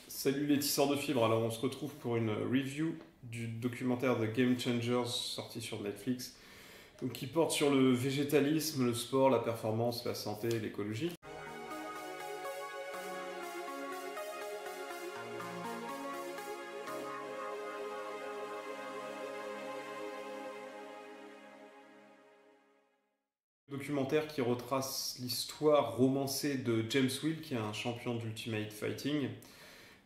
Salut les tisseurs de fibres, alors on se retrouve pour une review du documentaire The Game Changers sorti sur Netflix, donc qui porte sur le végétalisme, le sport, la performance, la santé et l'écologie. Documentaire qui retrace l'histoire romancée de James Will, qui est un champion d'Ultimate Fighting,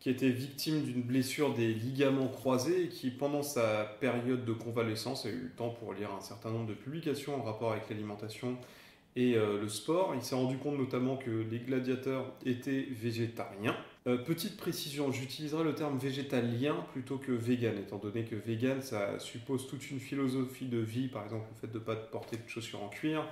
qui était victime d'une blessure des ligaments croisés et qui, pendant sa période de convalescence, a eu le temps pour lire un certain nombre de publications en rapport avec l'alimentation et le sport. Il s'est rendu compte notamment que les gladiateurs étaient végétariens. Petite précision, j'utiliserai le terme végétalien plutôt que vegan, étant donné que vegan, ça suppose toute une philosophie de vie, par exemple le fait de ne pas porter de chaussures en cuir,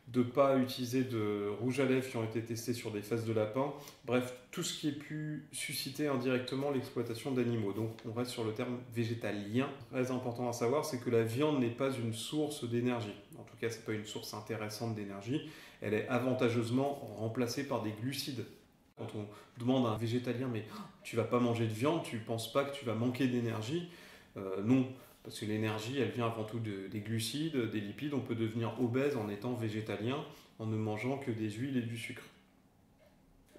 de ne pas utiliser de rouge à lèvres qui ont été testés sur des fesses de lapin. Bref, tout ce qui est pu susciter indirectement l'exploitation d'animaux. Donc on reste sur le terme végétalien. Très important à savoir, c'est que la viande n'est pas une source d'énergie. En tout cas, ce n'est pas une source intéressante d'énergie. Elle est avantageusement remplacée par des glucides. Quand on demande à un végétalien, mais tu vas pas manger de viande, tu penses pas que tu vas manquer d'énergie? Non, parce que l'énergie, elle vient avant tout des glucides, des lipides. On peut devenir obèse en étant végétalien, en ne mangeant que des huiles et du sucre.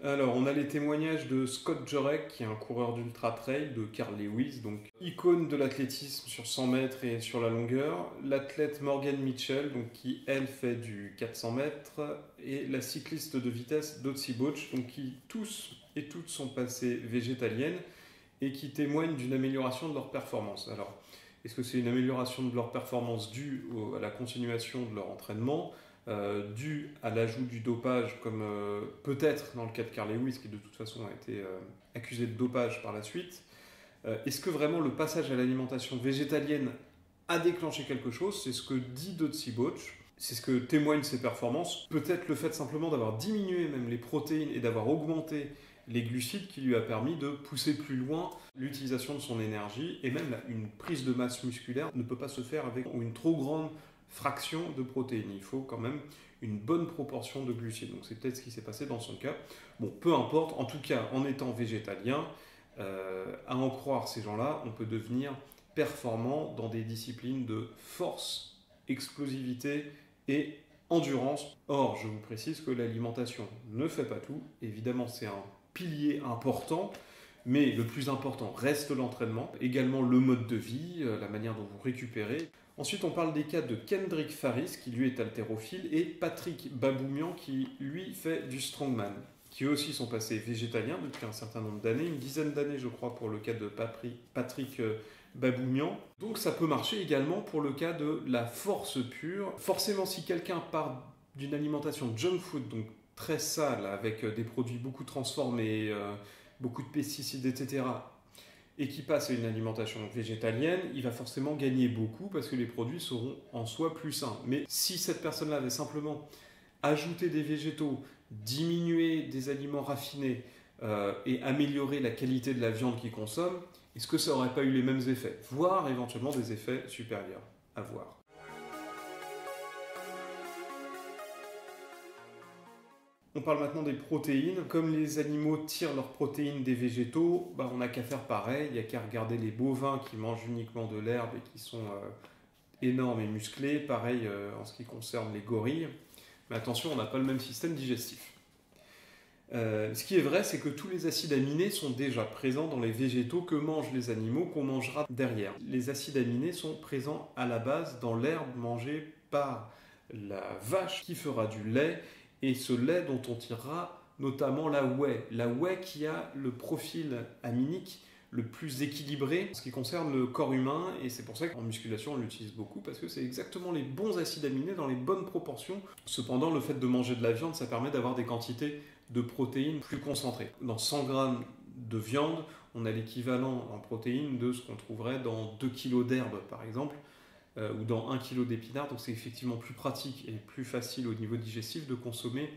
Alors, on a les témoignages de Scott Jurek, qui est un coureur d'ultra trail, de Carl Lewis, donc icône de l'athlétisme sur 100 mètres et sur la longueur. L'athlète Morgan Mitchell, donc, qui elle fait du 400 mètres, et la cycliste de vitesse Dotsie Bauch, donc qui tous et toutes sont passées végétaliennes et qui témoignent d'une amélioration de leur performance. Alors, est-ce que c'est une amélioration de leur performance due à la continuation de leur entraînement, due à l'ajout du dopage, comme peut-être dans le cas de Carl Lewis, qui de toute façon a été accusé de dopage par la suite? Est-ce que vraiment le passage à l'alimentation végétalienne a déclenché quelque chose? C'est ce que dit Dotsie Bauch. C'est ce que témoignent ses performances. Peut-être le fait simplement d'avoir diminué même les protéines et d'avoir augmenté les glucides qui lui a permis de pousser plus loin l'utilisation de son énergie, et même une prise de masse musculaire ne peut pas se faire avec une trop grande fraction de protéines. Il faut quand même une bonne proportion de glucides. Donc c'est peut-être ce qui s'est passé dans son cas. Bon, peu importe, en tout cas, en étant végétalien, à en croire ces gens-là, on peut devenir performant dans des disciplines de force, explosivité et endurance. Or, je vous précise que l'alimentation ne fait pas tout. Évidemment, c'est un pilier important, mais le plus important reste l'entraînement, également le mode de vie, la manière dont vous récupérez. Ensuite, on parle des cas de Kendrick Faris, qui lui est haltérophile, et Patrick Baboumian, qui lui fait du strongman, qui eux aussi sont passés végétaliens depuis un certain nombre d'années, une dizaine d'années je crois pour le cas de Patrick Baboumian. Donc ça peut marcher également pour le cas de la force pure. Forcément, si quelqu'un part d'une alimentation junk food, donc très sale, avec des produits beaucoup transformés, beaucoup de pesticides, etc., et qui passe à une alimentation végétalienne, il va forcément gagner beaucoup parce que les produits seront en soi plus sains. Mais si cette personne-là avait simplement ajouté des végétaux, diminué des aliments raffinés et amélioré la qualité de la viande qu'il consomme, est-ce que ça n'aurait pas eu les mêmes effets? Voire éventuellement des effets supérieurs. À voir. On parle maintenant des protéines. Comme les animaux tirent leurs protéines des végétaux, on n'a qu'à faire pareil. Il n'y a qu'à regarder les bovins qui mangent uniquement de l'herbe et qui sont énormes et musclés. Pareil en ce qui concerne les gorilles. Mais attention, on n'a pas le même système digestif. Ce qui est vrai, c'est que tous les acides aminés sont déjà présents dans les végétaux que mangent les animaux, qu'on mangera derrière. Les acides aminés sont présents à la base dans l'herbe mangée par la vache qui fera du lait, et ce lait dont on tirera notamment la whey qui a le profil aminique le plus équilibré en ce qui concerne le corps humain, et c'est pour ça qu'en musculation on l'utilise beaucoup, parce que c'est exactement les bons acides aminés dans les bonnes proportions. Cependant, le fait de manger de la viande, ça permet d'avoir des quantités de protéines plus concentrées. Dans 100 grammes de viande, on a l'équivalent en protéines de ce qu'on trouverait dans 2 kg d'herbe par exemple, ou dans 1 kg d'épinards. Donc c'est effectivement plus pratique et plus facile au niveau digestif de consommer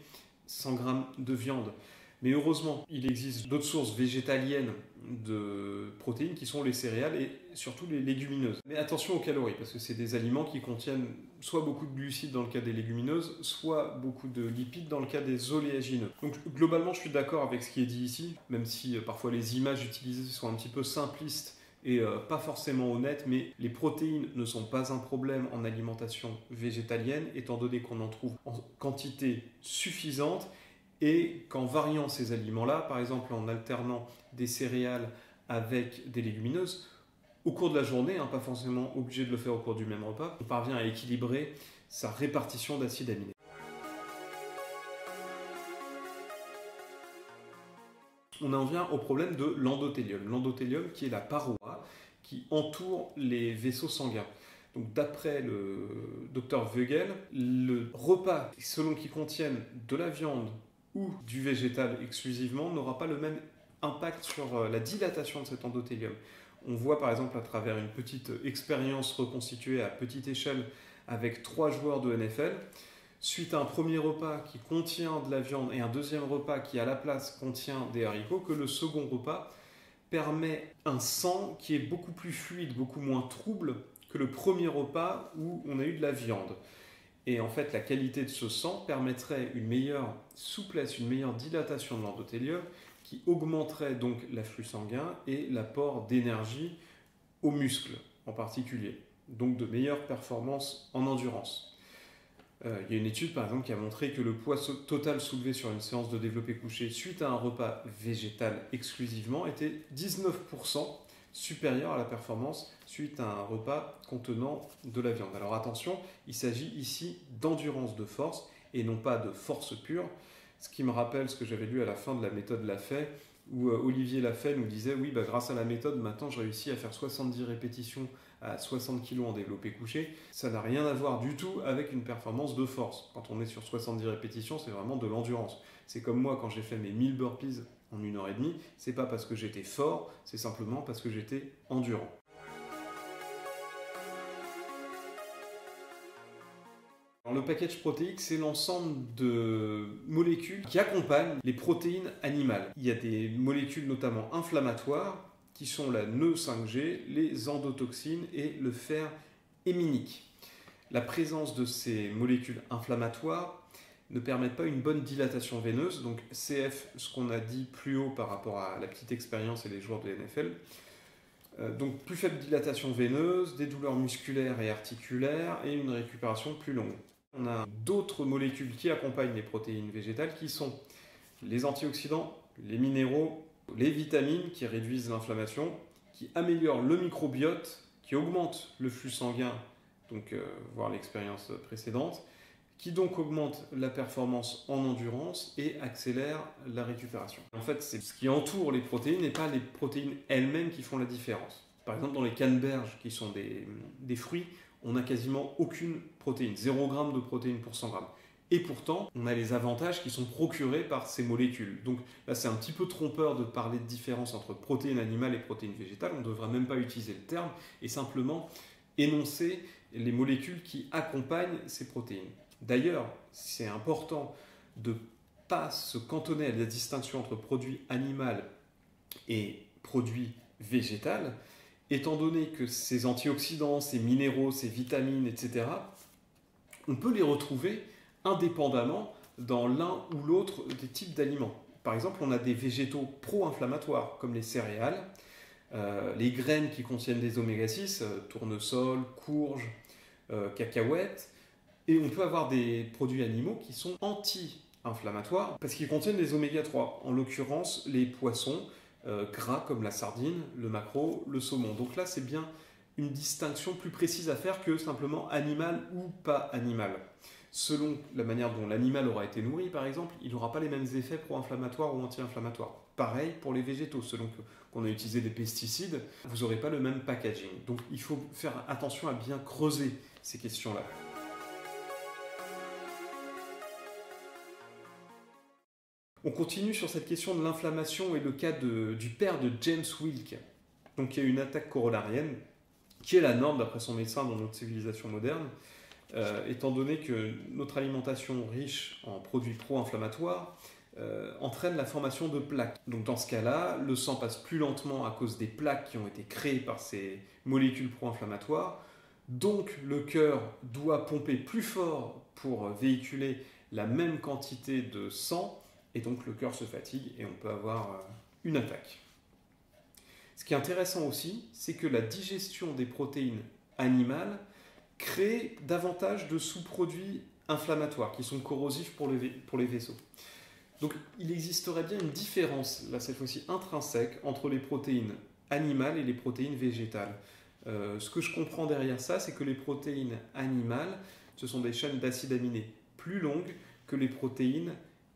100 grammes de viande. Mais heureusement, il existe d'autres sources végétaliennes de protéines qui sont les céréales et surtout les légumineuses. Mais attention aux calories, parce que c'est des aliments qui contiennent soit beaucoup de glucides dans le cas des légumineuses, soit beaucoup de lipides dans le cas des oléagineux. Donc globalement, je suis d'accord avec ce qui est dit ici, même si parfois les images utilisées sont un petit peu simplistes et pas forcément honnêtes, mais les protéines ne sont pas un problème en alimentation végétalienne, étant donné qu'on en trouve en quantité suffisante, et qu'en variant ces aliments-là, par exemple en alternant des céréales avec des légumineuses, au cours de la journée, pas forcément obligé de le faire au cours du même repas, on parvient à équilibrer sa répartition d'acides aminés. On en vient au problème de l'endothélium. L'endothélium qui est la paroi qui entoure les vaisseaux sanguins. Donc, d'après le docteur Weigel, le repas, selon qu'il contienne de la viande ou du végétal exclusivement, n'aura pas le même impact sur la dilatation de cet endothélium. On voit par exemple à travers une petite expérience reconstituée à petite échelle avec 3 joueurs de NFL, suite à un premier repas qui contient de la viande et un deuxième repas qui à la place contient des haricots, que le second repas permet un sang qui est beaucoup plus fluide, beaucoup moins trouble que le premier repas où on a eu de la viande. Et en fait, la qualité de ce sang permettrait une meilleure souplesse, une meilleure dilatation de l'endothélium qui augmenterait donc l'afflux sanguin et l'apport d'énergie aux muscles en particulier. Donc de meilleures performances en endurance. Il y a une étude par exemple qui a montré que le poids total soulevé sur une séance de développé couché suite à un repas végétal exclusivement était 19% supérieur à la performance suite à un repas contenant de la viande. Alors attention, il s'agit ici d'endurance de force et non pas de force pure, ce qui me rappelle ce que j'avais lu à la fin de la méthode Lafay, où Olivier Lafay nous disait oui, grâce à la méthode, maintenant je réussis à faire 70 répétitions à 60 kg en développé couché. Ça n'a rien à voir du tout avec une performance de force. Quand on est sur 70 répétitions, c'est vraiment de l'endurance. C'est comme moi quand j'ai fait mes 1000 burpees en 1h30, c'est pas parce que j'étais fort, c'est simplement parce que j'étais endurant. Le package protéique, c'est l'ensemble de molécules qui accompagnent les protéines animales. Il y a des molécules notamment inflammatoires qui sont la Neu5G, les endotoxines et le fer héminique. La présence de ces molécules inflammatoires ne permettent pas une bonne dilatation veineuse, donc CF, ce qu'on a dit plus haut par rapport à la petite expérience et les joueurs de NFL. Donc plus faible dilatation veineuse, des douleurs musculaires et articulaires et une récupération plus longue. On a d'autres molécules qui accompagnent les protéines végétales qui sont les antioxydants, les minéraux, les vitamines qui réduisent l'inflammation, qui améliorent le microbiote, qui augmentent le flux sanguin, donc voir l'expérience précédente, qui donc augmente la performance en endurance et accélère la récupération. En fait, c'est ce qui entoure les protéines et pas les protéines elles-mêmes qui font la différence. Par exemple, dans les canneberges, qui sont des fruits, on n'a quasiment aucune protéine, 0 g de protéines pour 100 g. Et pourtant, on a les avantages qui sont procurés par ces molécules. Donc là, c'est un petit peu trompeur de parler de différence entre protéines animales et protéines végétales. On ne devrait même pas utiliser le terme et simplement énoncer les molécules qui accompagnent ces protéines. D'ailleurs, c'est important de ne pas se cantonner à la distinction entre produit animal et produit végétal, étant donné que ces antioxydants, ces minéraux, ces vitamines, etc., on peut les retrouver indépendamment dans l'un ou l'autre des types d'aliments. Par exemple, on a des végétaux pro-inflammatoires, comme les céréales, les graines qui contiennent des oméga-6, tournesol, courge, cacahuètes, et on peut avoir des produits animaux qui sont anti-inflammatoires parce qu'ils contiennent des oméga-3, en l'occurrence les poissons gras comme la sardine, le maquereau, le saumon. Donc là, c'est bien une distinction plus précise à faire que simplement animal ou pas animal. Selon la manière dont l'animal aura été nourri, par exemple, il n'aura pas les mêmes effets pro-inflammatoires ou anti-inflammatoires. Pareil pour les végétaux, selon qu'on a utilisé des pesticides, vous n'aurez pas le même packaging. Donc il faut faire attention à bien creuser ces questions-là. On continue sur cette question de l'inflammation et le cas du père de James Wilk. Donc il y a une attaque coronarienne qui est la norme d'après son médecin dans notre civilisation moderne, étant donné que notre alimentation riche en produits pro-inflammatoires entraîne la formation de plaques. Donc dans ce cas-là, le sang passe plus lentement à cause des plaques qui ont été créées par ces molécules pro-inflammatoires. Donc le cœur doit pomper plus fort pour véhiculer la même quantité de sang, et donc le cœur se fatigue et on peut avoir une attaque. Ce qui est intéressant aussi, c'est que la digestion des protéines animales crée davantage de sous-produits inflammatoires qui sont corrosifs pour les vaisseaux. Donc il existerait bien une différence, là cette fois-ci intrinsèque, entre les protéines animales et les protéines végétales. Ce que je comprends derrière ça, c'est que les protéines animales, ce sont des chaînes d'acides aminés plus longues que les protéines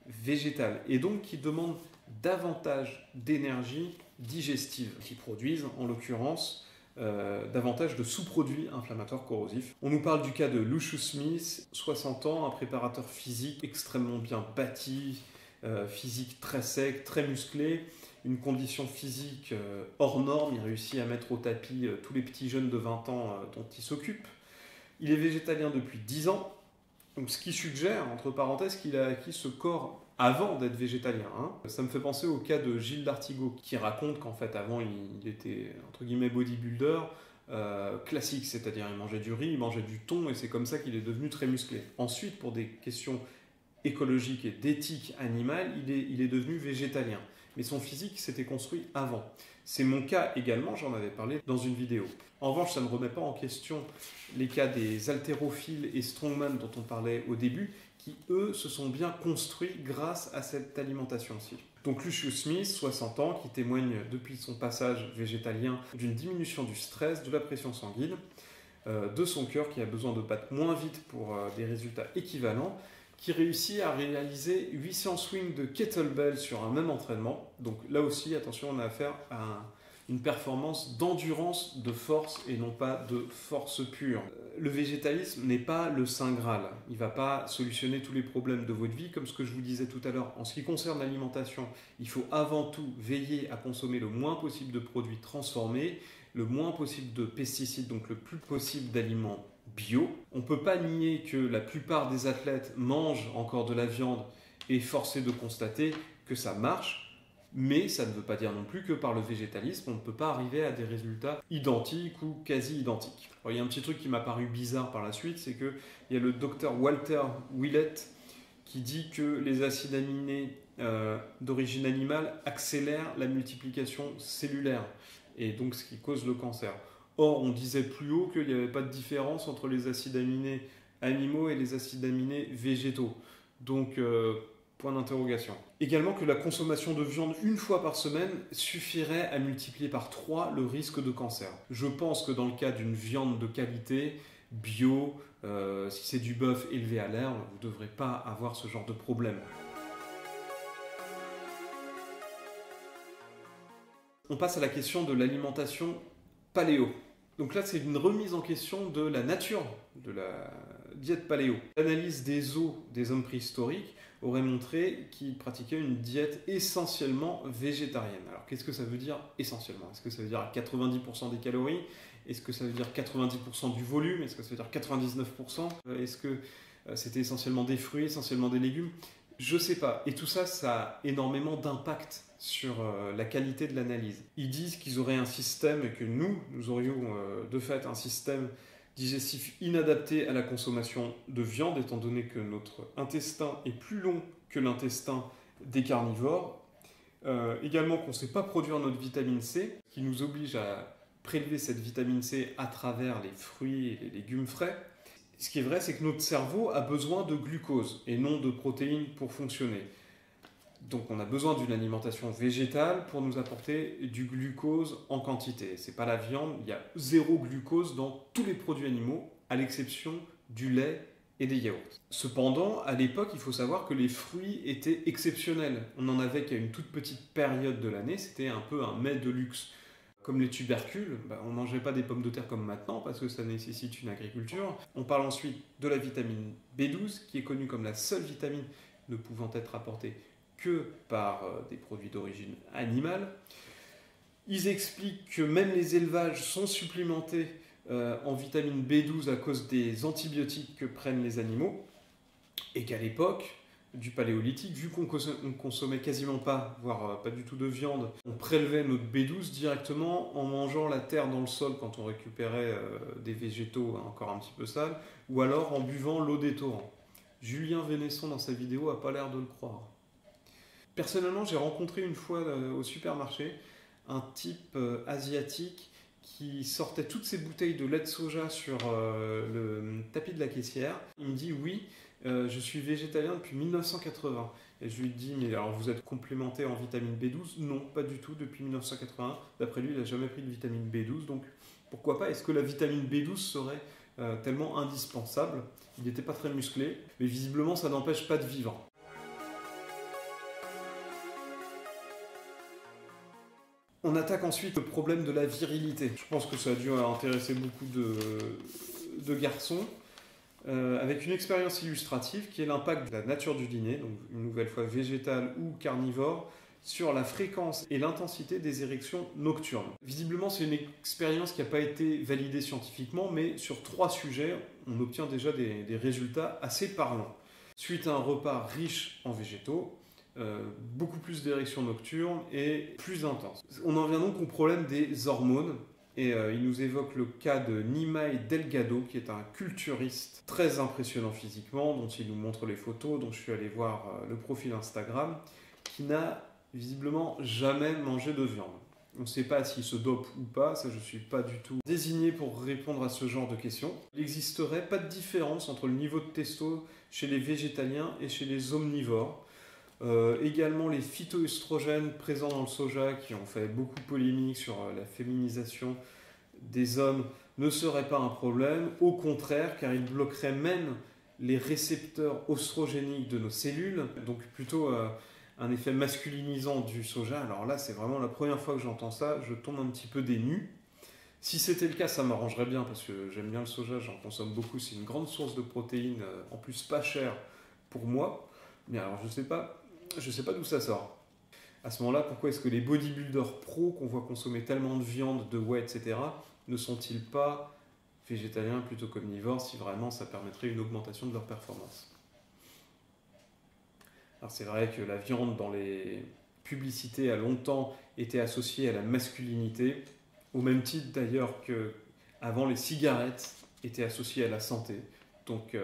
végétales, et donc qui demandent davantage d'énergie digestive, qui produisent en l'occurrence davantage de sous-produits inflammatoires corrosifs. On nous parle du cas de Lucius Smith, 60 ans, un préparateur physique extrêmement bien bâti, physique très sec, très musclé, une condition physique hors norme. Il réussit à mettre au tapis tous les petits jeunes de 20 ans dont il s'occupe. Il est végétalien depuis 10 ans, donc ce qui suggère, entre parenthèses, qu'il a acquis ce corps avant d'être végétalien. Ça me fait penser au cas de Gilles d'Artigot, qui raconte qu'en fait avant il était entre guillemets bodybuilder classique, c'est-à-dire il mangeait du riz, il mangeait du thon, et c'est comme ça qu'il est devenu très musclé. Ensuite, pour des questions écologiques et d'éthique animale, il est devenu végétalien. Mais son physique s'était construit avant. C'est mon cas également, j'en avais parlé dans une vidéo. En revanche, ça ne remet pas en question les cas des haltérophiles et strongman dont on parlait au début, qui eux se sont bien construits grâce à cette alimentation-ci. Donc Lucius Smith, 60 ans, qui témoigne depuis son passage végétalien d'une diminution du stress, de la pression sanguine, de son cœur qui a besoin de battre moins vite pour des résultats équivalents, qui réussit à réaliser 800 swings de kettlebell sur un même entraînement. Donc là aussi, attention, on a affaire à une performance d'endurance, de force et non pas de force pure. Le végétalisme n'est pas le Saint Graal. Il ne va pas solutionner tous les problèmes de votre vie, comme ce que je vous disais tout à l'heure. En ce qui concerne l'alimentation, il faut avant tout veiller à consommer le moins possible de produits transformés, le moins possible de pesticides, donc le plus possible d'aliments bio. On ne peut pas nier que la plupart des athlètes mangent encore de la viande et force est de constater que ça marche. Mais ça ne veut pas dire non plus que par le végétalisme, on ne peut pas arriver à des résultats identiques ou quasi identiques. Alors, il y a un petit truc qui m'a paru bizarre par la suite, c'est qu'il y a le docteur Walter Willett qui dit que les acides aminés d'origine animale accélèrent la multiplication cellulaire, et donc ce qui cause le cancer. Or, on disait plus haut qu'il n'y avait pas de différence entre les acides aminés animaux et les acides aminés végétaux. Donc, point d'interrogation. Également que la consommation de viande une fois par semaine suffirait à multiplier par 3 le risque de cancer. Je pense que dans le cas d'une viande de qualité, bio, si c'est du bœuf élevé à l'herbe, vous ne devrez pas avoir ce genre de problème. On passe à la question de l'alimentation paléo. Donc là, c'est une remise en question de la nature de la diète paléo. L'analyse des os des hommes préhistoriques aurait montré qu'ils pratiquaient une diète essentiellement végétarienne. Alors qu'est-ce que ça veut dire essentiellement? Est-ce que ça veut dire à 90% des calories? Est-ce que ça veut dire 90% du volume? Est-ce que ça veut dire 99%? Est-ce que c'était essentiellement des fruits, essentiellement des légumes? Je sais pas. Et tout ça, ça a énormément d'impact sur la qualité de l'analyse. Ils disent qu'ils auraient un système, et que nous aurions de fait un système digestif inadapté à la consommation de viande, étant donné que notre intestin est plus long que l'intestin des carnivores. Également qu'on ne sait pas produire notre vitamine C, qui nous oblige à prélever cette vitamine C à travers les fruits et les légumes frais. Ce qui est vrai, c'est que notre cerveau a besoin de glucose et non de protéines pour fonctionner. Donc on a besoin d'une alimentation végétale pour nous apporter du glucose en quantité. C'est pas la viande, il y a 0 glucose dans tous les produits animaux, à l'exception du lait et des yaourts. Cependant, à l'époque, il faut savoir que les fruits étaient exceptionnels. On n'en avait qu'à une toute petite période de l'année, c'était un peu un mets de luxe. Comme les tubercules, on ne mangeait pas des pommes de terre comme maintenant parce que ça nécessite une agriculture. On parle ensuite de la vitamine B12, qui est connue comme la seule vitamine ne pouvant être apportée que par des produits d'origine animale. Ils expliquent que même les élevages sont supplémentés en vitamine B12 à cause des antibiotiques que prennent les animaux, et qu'à l'époque, du paléolithique, vu qu'on consommait quasiment pas, voire pas du tout de viande, on prélevait notre B12 directement en mangeant la terre dans le sol quand on récupérait des végétaux encore un petit peu sales, ou alors en buvant l'eau des torrents. Julien Vénesson dans sa vidéo a pas l'air de le croire. Personnellement, j'ai rencontré une fois au supermarché un type asiatique qui sortait toutes ses bouteilles de lait de soja sur le tapis de la caissière. Il me dit oui, je suis végétalien depuis 1980. Et je lui dis, mais alors vous êtes complémenté en vitamine B12? Non, pas du tout, depuis 1981. D'après lui, il n'a jamais pris de vitamine B12, donc pourquoi pas? Est-ce que la vitamine B12 serait tellement indispensable? Il n'était pas très musclé, mais visiblement ça n'empêche pas de vivre. On attaque ensuite le problème de la virilité. Je pense que ça a dû intéresser beaucoup de garçons, avec une expérience illustrative qui est l'impact de la nature du dîner, donc une nouvelle fois végétale ou carnivore, sur la fréquence et l'intensité des érections nocturnes. Visiblement, c'est une expérience qui n'a pas été validée scientifiquement, mais sur 3 sujets, on obtient déjà des résultats assez parlants. Suite à un repas riche en végétaux, beaucoup plus d'érections nocturnes et plus intenses. On en vient donc au problème des hormones. Et il nous évoque le cas de Nimai Delgado, qui est un culturiste très impressionnant physiquement, dont il nous montre les photos, dont je suis allé voir le profil Instagram, qui n'a visiblement jamais mangé de viande. On ne sait pas s'il se dope ou pas, ça je ne suis pas du tout désigné pour répondre à ce genre de questions. Il n'existerait pas de différence entre le niveau de testo chez les végétaliens et chez les omnivores. Également les phytoœstrogènes présents dans le soja qui ont fait beaucoup de polémiques sur la féminisation des hommes ne seraient pas un problème, au contraire, car ils bloqueraient même les récepteurs oestrogéniques de nos cellules, donc plutôt un effet masculinisant du soja. Alors là, c'est vraiment la première fois que j'entends ça, je tombe un petit peu des nues. Si c'était le cas, ça m'arrangerait bien parce que j'aime bien le soja, j'en consomme beaucoup, c'est une grande source de protéines, en plus pas chère pour moi. Mais alors je sais pas d'où ça sort. À ce moment-là, pourquoi est-ce que les bodybuilders pros qu'on voit consommer tellement de viande, de whey, etc., ne sont-ils pas végétaliens plutôt qu'omnivores si vraiment ça permettrait une augmentation de leur performance? Alors c'est vrai que la viande dans les publicités a longtemps été associée à la masculinité, au même titre d'ailleurs que avant les cigarettes étaient associées à la santé. Donc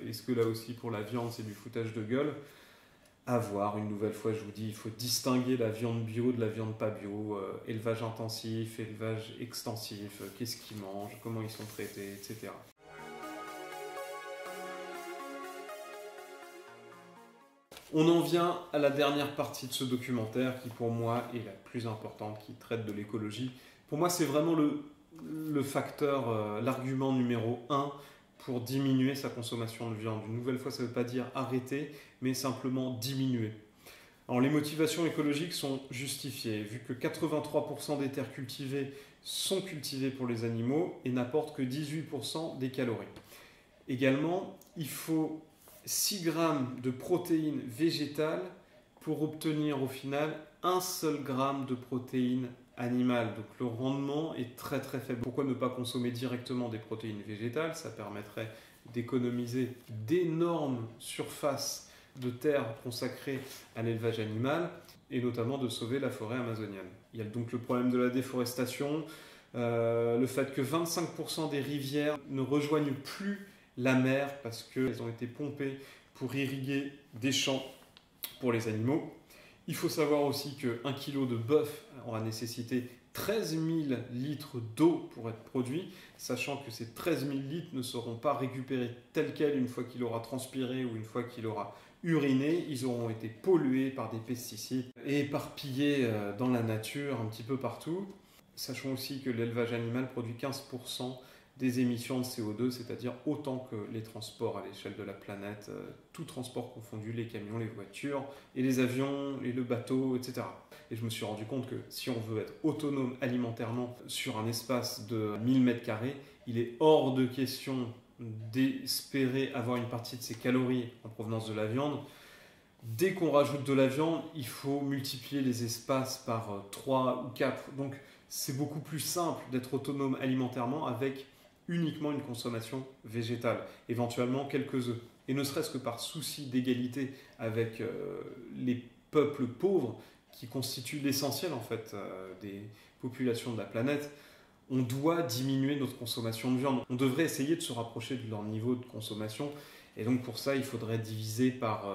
est-ce que là aussi pour la viande c'est du foutage de gueule? À voir, une nouvelle fois, je vous dis, il faut distinguer la viande bio de la viande pas bio, élevage intensif, élevage extensif, qu'est-ce qu'ils mangent, comment ils sont traités, etc. On en vient à la dernière partie de ce documentaire qui, pour moi, est la plus importante, qui traite de l'écologie. Pour moi, c'est vraiment le facteur, l'argument numéro 1 pour diminuer sa consommation de viande. Une nouvelle fois, ça ne veut pas dire arrêter, mais simplement diminuer. Alors, les motivations écologiques sont justifiées, vu que 83% des terres cultivées sont cultivées pour les animaux et n'apportent que 18% des calories. Également, il faut 6 grammes de protéines végétales pour obtenir au final 1 seul gramme de protéines animales. Donc le rendement est très très faible. Pourquoi ne pas consommer directement des protéines végétales? Ça permettrait d'économiser d'énormes surfaces de terre consacrées à l'élevage animal et notamment de sauver la forêt amazonienne. Il y a donc le problème de la déforestation, le fait que 25% des rivières ne rejoignent plus la mer parce qu'elles ont été pompées pour irriguer des champs pour les animaux. Il faut savoir aussi qu'un kilo de bœuf aura nécessité 13 000 litres d'eau pour être produit, sachant que ces 13 000 litres ne seront pas récupérés tels quels une fois qu'il aura transpiré ou une fois qu'il aura uriné. Ils auront été pollués par des pesticides et éparpillés dans la nature un petit peu partout. Sachons aussi que l'élevage animal produit 15% des émissions de CO2, c'est-à-dire autant que les transports à l'échelle de la planète, tout transport confondu, les camions, les voitures, et les avions, et le bateau, etc. Et je me suis rendu compte que si on veut être autonome alimentairement sur un espace de 1000 m², il est hors de question d'espérer avoir une partie de ces calories en provenance de la viande. Dès qu'on rajoute de la viande, il faut multiplier les espaces par 3 ou 4. Donc c'est beaucoup plus simple d'être autonome alimentairement avec uniquement une consommation végétale, éventuellement quelques œufs. et ne serait-ce que par souci d'égalité avec les peuples pauvres qui constituent l'essentiel en fait des populations de la planète, on doit diminuer notre consommation de viande. On devrait essayer de se rapprocher de leur niveau de consommation. Et donc pour ça, il faudrait diviser par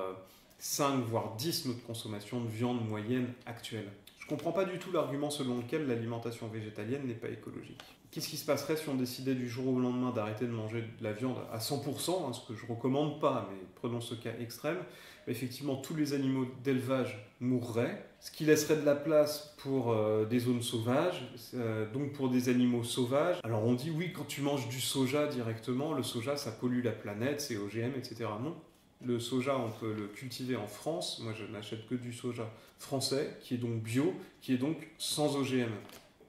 5 voire 10 notre consommation de viande moyenne actuelle. Je ne comprends pas du tout l'argument selon lequel l'alimentation végétalienne n'est pas écologique. Qu'est-ce qui se passerait si on décidait du jour au lendemain d'arrêter de manger de la viande à 100%, hein, ce que je ne recommande pas, mais prenons ce cas extrême. Effectivement, tous les animaux d'élevage mourraient, ce qui laisserait de la place pour des zones sauvages, donc pour des animaux sauvages. Alors on dit oui, quand tu manges du soja directement, le soja ça pollue la planète, c'est OGM, etc. Non, le soja on peut le cultiver en France, moi je n'achète que du soja français, qui est donc bio, qui est donc sans OGM.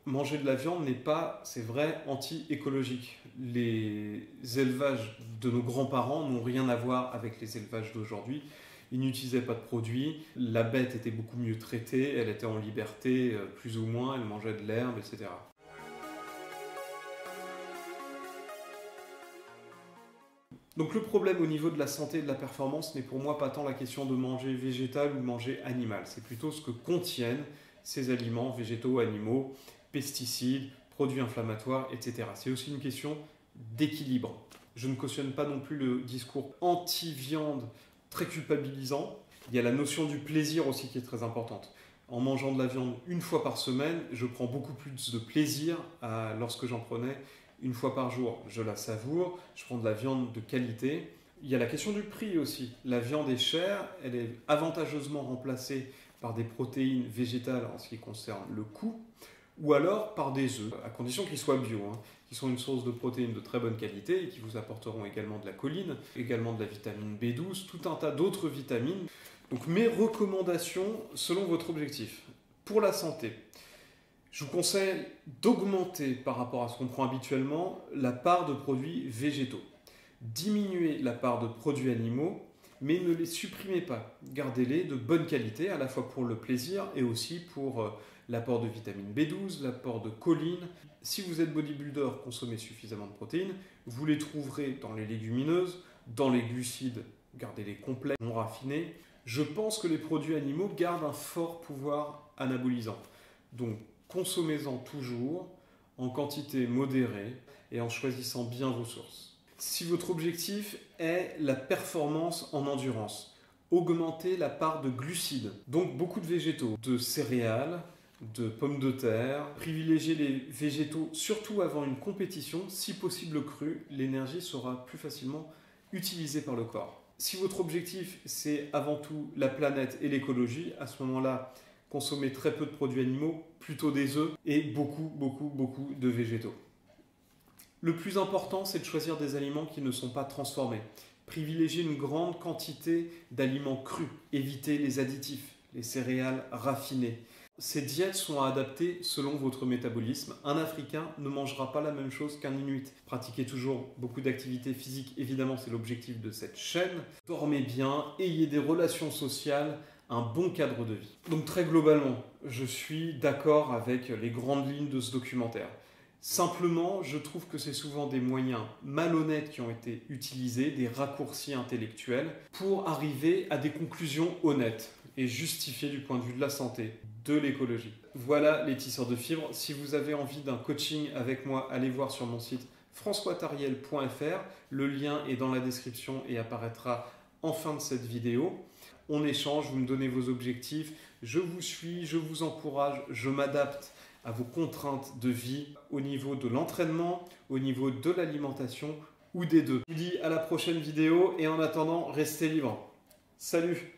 Manger de la viande n'est pas, c'est vrai, anti-écologique. Les élevages de nos grands-parents n'ont rien à voir avec les élevages d'aujourd'hui. Ils n'utilisaient pas de produits, la bête était beaucoup mieux traitée, elle était en liberté, plus ou moins, elle mangeait de l'herbe, etc. Donc le problème au niveau de la santé et de la performance n'est pour moi pas tant la question de manger végétal ou manger animal, c'est plutôt ce que contiennent ces aliments végétaux, animaux, pesticides, produits inflammatoires, etc. C'est aussi une question d'équilibre. Je ne cautionne pas non plus le discours anti-viande très culpabilisant. Il y a la notion du plaisir aussi qui est très importante. En mangeant de la viande une fois par semaine, je prends beaucoup plus de plaisir lorsque j'en prenais une fois par jour. Je la savoure, je prends de la viande de qualité. Il y a la question du prix aussi. La viande est chère, elle est avantageusement remplacée par des protéines végétales en ce qui concerne le coût, ou alors par des œufs, à condition qu'ils soient bio, qui sont une source de protéines de très bonne qualité et qui vous apporteront également de la choline, également de la vitamine B12, tout un tas d'autres vitamines. Donc mes recommandations selon votre objectif. Pour la santé, je vous conseille d'augmenter par rapport à ce qu'on prend habituellement la part de produits végétaux. Diminuez la part de produits animaux, mais ne les supprimez pas. Gardez-les de bonne qualité, à la fois pour le plaisir et aussi pour l'apport de vitamine B12, l'apport de choline. Si vous êtes bodybuilder, consommez suffisamment de protéines. Vous les trouverez dans les légumineuses, dans les glucides, gardez-les complets, non raffinés. Je pense que les produits animaux gardent un fort pouvoir anabolisant. Donc, consommez-en toujours, en quantité modérée et en choisissant bien vos sources. Si votre objectif est la performance en endurance, augmentez la part de glucides, donc beaucoup de végétaux, de céréales, de pommes de terre. Privilégiez les végétaux, surtout avant une compétition. Si possible cru, l'énergie sera plus facilement utilisée par le corps. Si votre objectif, c'est avant tout la planète et l'écologie, à ce moment-là, consommez très peu de produits animaux, plutôt des œufs et beaucoup de végétaux. Le plus important, c'est de choisir des aliments qui ne sont pas transformés. Privilégiez une grande quantité d'aliments crus. Évitez les additifs, les céréales raffinées. Ces diètes sont adaptées selon votre métabolisme. Un Africain ne mangera pas la même chose qu'un Inuit. Pratiquez toujours beaucoup d'activités physiques, évidemment c'est l'objectif de cette chaîne. Dormez bien, ayez des relations sociales, un bon cadre de vie. Donc très globalement, je suis d'accord avec les grandes lignes de ce documentaire. Simplement, je trouve que c'est souvent des moyens malhonnêtes qui ont été utilisés, des raccourcis intellectuels, pour arriver à des conclusions honnêtes et justifiées du point de vue de la santé, de l'écologie. Voilà les tisseurs de fibres. Si vous avez envie d'un coaching avec moi, allez voir sur mon site françoistariel.fr. Le lien est dans la description et apparaîtra en fin de cette vidéo. On échange, vous me donnez vos objectifs, je vous suis, je vous encourage, je m'adapte à vos contraintes de vie au niveau de l'entraînement, au niveau de l'alimentation ou des deux. Je vous dis à la prochaine vidéo et en attendant, restez libres. Salut!